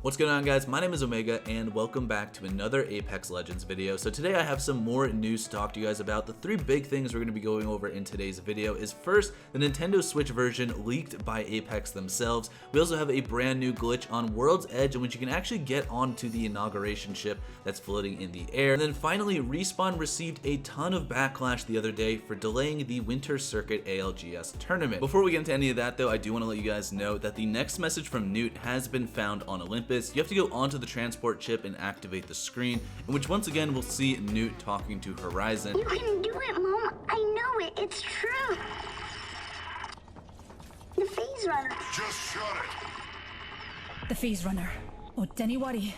What's going on, guys? My name is Omega and welcome back to another Apex Legends video. So today I have some more news to talk to you guys about. The three big things we're going to be going over in today's video is first, the Nintendo Switch version leaked by Apex themselves. We also have a brand new glitch on World's Edge in which you can actually get onto the inauguration ship that's floating in the air. And then finally, Respawn received a ton of backlash the other day for delaying the Winter Circuit ALGS tournament. Before we get into any of that though, I do want to let you guys know that the next message from Newt has been found on Olympus. You have to go onto the transport chip and activate the screen, in which once again we'll see Newt talking to Horizon. You can do it, Mom. I know it. It's true. The phase runner. Just shut it. The phase runner. Oh, don't worry.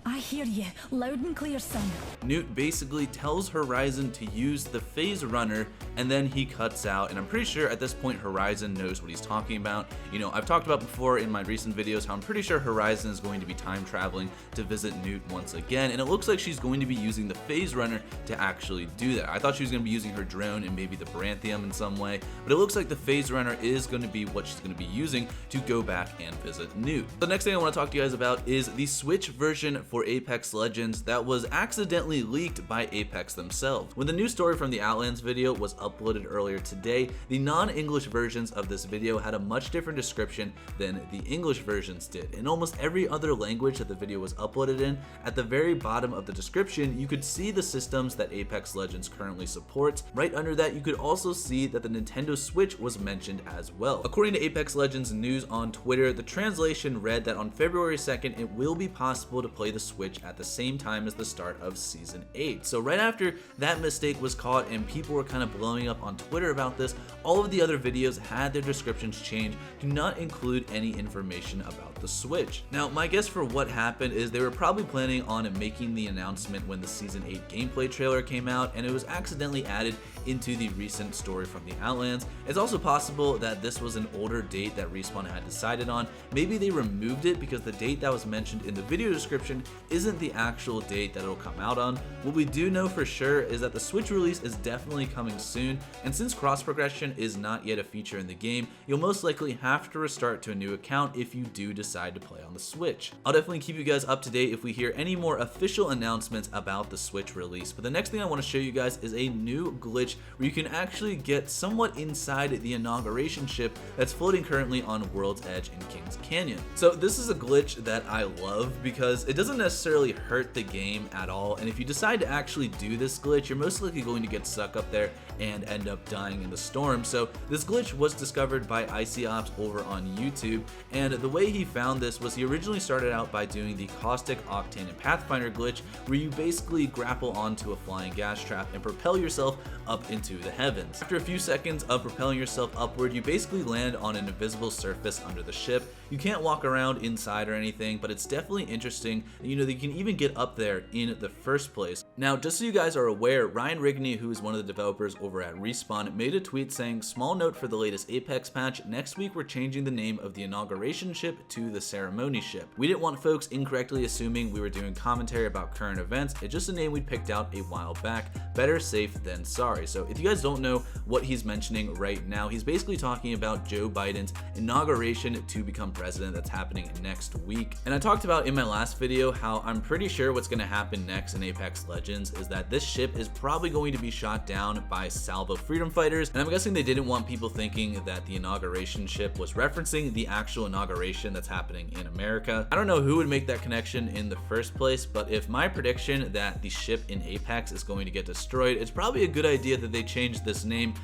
I hear you, loud and clear, son. Newt basically tells Horizon to use the phase runner and then he cuts out, and I'm pretty sure at this point Horizon knows what he's talking about. You know, I've talked about before in my recent videos how I'm pretty sure Horizon is going to be time traveling to visit Newt once again, and it looks like she's going to be using the phase runner to actually do that. I thought she was going to be using her drone and maybe the Baranthium in some way, but it looks like the phase runner is going to be what she's going to be using to go back and visit Newt. The next thing I want to talk to you guys about is the Switch version for Apex Legends that was accidentally leaked by Apex themselves. When the news story from the Outlands video was uploaded earlier today, the non-English versions of this video had a much different description than the English versions did. In almost every other language that the video was uploaded in, at the very bottom of the description, you could see the systems that Apex Legends currently supports. Right under that, you could also see that the Nintendo Switch was mentioned as well. According to Apex Legends news on Twitter, the translation read that on February 2nd, it will be possible to play the Switch at the same time as the start of Season 8. So right after that mistake was caught and people were kind of blowing up on Twitter about this, all of the other videos had their descriptions changed to not include any information about the Switch. Now, my guess for what happened is they were probably planning on making the announcement when the Season 8 gameplay trailer came out, and it was accidentally added into the recent story from the Outlands. It's also possible that this was an older date that Respawn had decided on. Maybe they removed it because the date that was mentioned in the video description isn't the actual date that it'll come out on. What we do know for sure is that the Switch release is definitely coming soon, and since cross progression is not yet a feature in the game, you'll most likely have to restart to a new account if you do decide to play on the Switch. I'll definitely keep you guys up to date if we hear any more official announcements about the Switch release, but the next thing I want to show you guys is a new glitch where you can actually get somewhat inside the inauguration ship that's floating currently on World's Edge in Kings Canyon. So this is a glitch that I love because it doesn't necessarily hurt the game at all, and if you decide to actually do this glitch, you're most likely going to get stuck up there and end up dying in the storm. So this glitch was discovered by ICOps over on YouTube, and the way he found this was he originally started out by doing the Caustic, Octane, and Pathfinder glitch, where you basically grapple onto a flying gas trap and propel yourself up into the heavens. After a few seconds of propelling yourself upward, you basically land on an invisible surface under the ship. You can't walk around inside or anything, but it's definitely interesting, you know, that you can even get up there in the first place. Now, just so you guys are aware, Ryan Rigney, who is one of the developers over at Respawn, made a tweet saying, "Small note for the latest Apex patch, next week we're changing the name of the inauguration ship to the ceremony ship. We didn't want folks incorrectly assuming we were doing commentary about current events. It's just a name we picked out a while back. Better safe than sorry." So if you guys don't know what he's mentioning right now, he's basically talking about Joe Biden's inauguration to become president that's happening next week. And I talked about in my last video how I'm pretty sure what's going to happen next in Apex Legends is that this ship is probably going to be shot down by Salvo freedom fighters, and I'm guessing they didn't want people thinking that the inauguration ship was referencing the actual inauguration that's happening in America. I don't know who would make that connection in the first place, but if my prediction that the ship in Apex is going to get destroyed, it's probably a good idea that they change this name,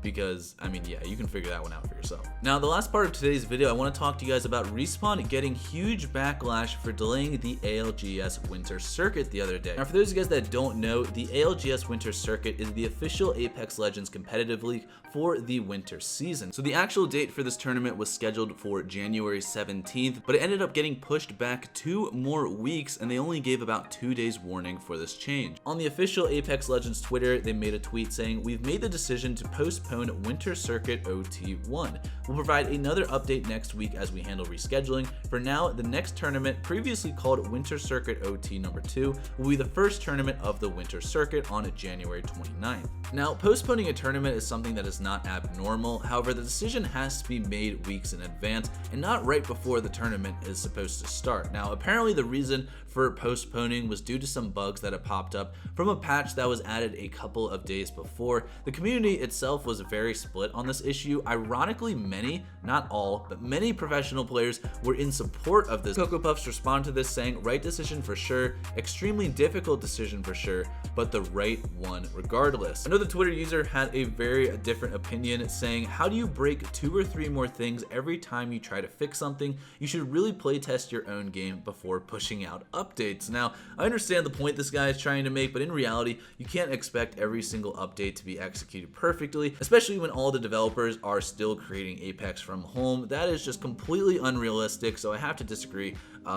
because I mean, yeah, you can figure that one out for yourself. Now, the last part of today's video, I want to talk to you guys about Respawn getting huge backlash for delaying the ALGS Winter Circuit the other day. Now, for those of you guys that don't know, the ALGS Winter Circuit is the official Apex Legends competitive league for the winter season. So the actual date for this tournament was scheduled for January 17th, but it ended up getting pushed back 2 more weeks, and they only gave about 2 days warning for this change. On the official Apex Legends Twitter, they made a tweet saying, "We've made the decision to postponed Winter Circuit OT1. We'll provide another update next week as we handle rescheduling. For now, the next tournament, previously called Winter Circuit OT number 2, will be the first tournament of the Winter Circuit on January 29th. Now, postponing a tournament is something that is not abnormal. However, the decision has to be made weeks in advance and not right before the tournament is supposed to start. Now, apparently the reason for postponing was due to some bugs that had popped up from a patch that was added a couple of days before. The community itself was very split on this issue. Ironically, many, not all, but many professional players were in support of this. Cocoa Puffs responded to this saying, right decision for sure, extremely difficult decision for sure, but the right one regardless. Another Twitter user had a very different opinion saying, how do you break 2 or 3 more things every time you try to fix something? You should really playtest your own game before pushing out updates. Now, I understand the point this guy is trying to make, but in reality, you can't expect every single update to be executed perfectly, especially when all the developers are still creating Apex from home. That is just completely unrealistic, so I have to disagree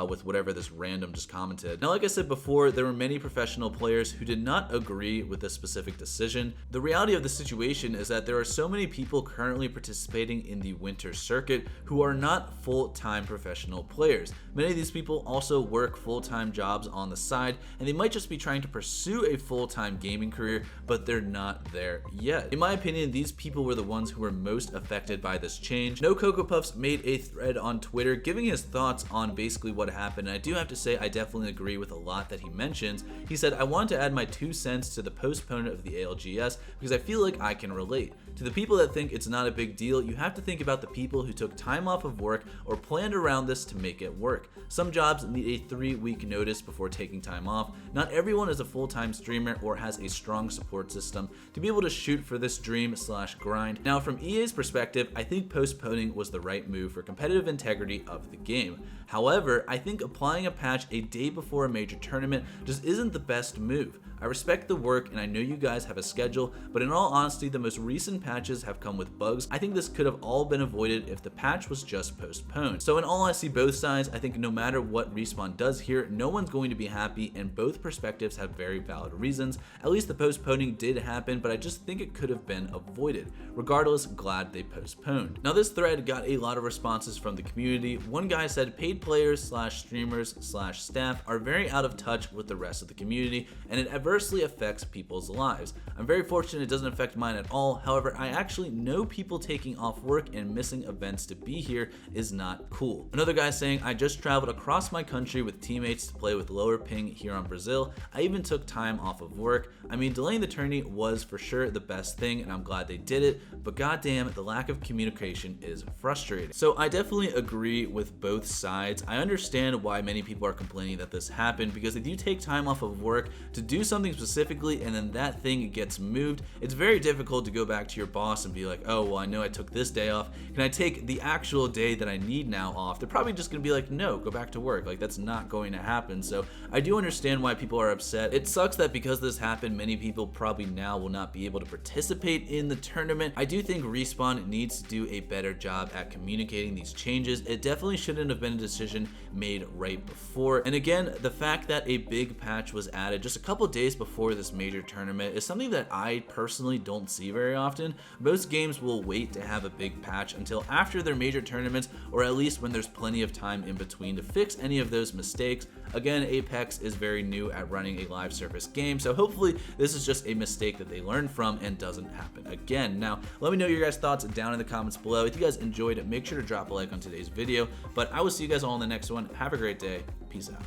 with whatever this random just commented. Now, like I said before, there were many professional players who did not agree with this specific decision. The reality of the situation is that there are so many people currently participating in the Winter Circuit who are not full-time professional players. Many of these people also work full-time jobs on the side, and they might just be trying to pursue a full-time gaming career, but they're not there yet. In my opinion, these people were the ones who were most affected by this change. No Cocoa Puffs made a thread on Twitter giving his thoughts on basically what happened, and I do have to say I definitely agree with a lot that he mentions. He said, I want to add my 2 cents to the postponement of the ALGS because I feel like I can relate. To the people that think it's not a big deal, you have to think about the people who took time off of work or planned around this to make it work. Some jobs need a 3-week notice before taking time off. Not everyone is a full-time streamer or has a strong support system to be able to shoot for this dream/grind. Now, from EA's perspective, I think postponing was the right move for competitive integrity of the game. However, I think applying a patch a day before a major tournament just isn't the best move. I respect the work and I know you guys have a schedule, but in all honesty, the most recent patches have come with bugs. I think this could have all been avoided if the patch was just postponed. So in all, I see both sides. I think no matter what Respawn does here, no one's going to be happy, and both perspectives have very valid reasons. At least the postponing did happen, but I just think it could have been avoided. Regardless, glad they postponed. Now, this thread got a lot of responses from the community. One guy said paid players/streamers/staff are very out of touch with the rest of the community, and it adversely affects people's lives. I'm very fortunate it doesn't affect mine at all. However, I actually know people taking off work and missing events to be here is not cool. Another guy saying, I just traveled across my country with teammates to play with lower ping here on Brazil. I even took time off of work. I mean, delaying the tourney was for sure the best thing, and I'm glad they did it, but goddamn, the lack of communication is frustrating. So I definitely agree with both sides. I understand why many people are complaining that this happened, because if you take time off of work to do something specifically and then that thing gets moved, it's very difficult to go back to your boss and be like, oh, well, I know I took this day off. Can I take the actual day that I need now off? They're probably just gonna be like, no, go back to work. Like, that's not going to happen. So I do understand why people are upset. It sucks that because this happened, many people probably now will not be able to participate in the tournament. I do think Respawn needs to do a better job at communicating these changes. It definitely shouldn't have been a decision made right before. And again, the fact that a big patch was added just a couple days before this major tournament is something that I personally don't see very often. Most games will wait to have a big patch until after their major tournaments, or at least when there's plenty of time in between to fix any of those mistakes. Again, Apex is very new at running a live service game, so hopefully this is just a mistake that they learned from and doesn't happen again. Now, let me know your guys' thoughts down in the comments below. If you guys enjoyed it, make sure to drop a like on today's video, but I will see you guys all in the next one. Have a great day. Peace out.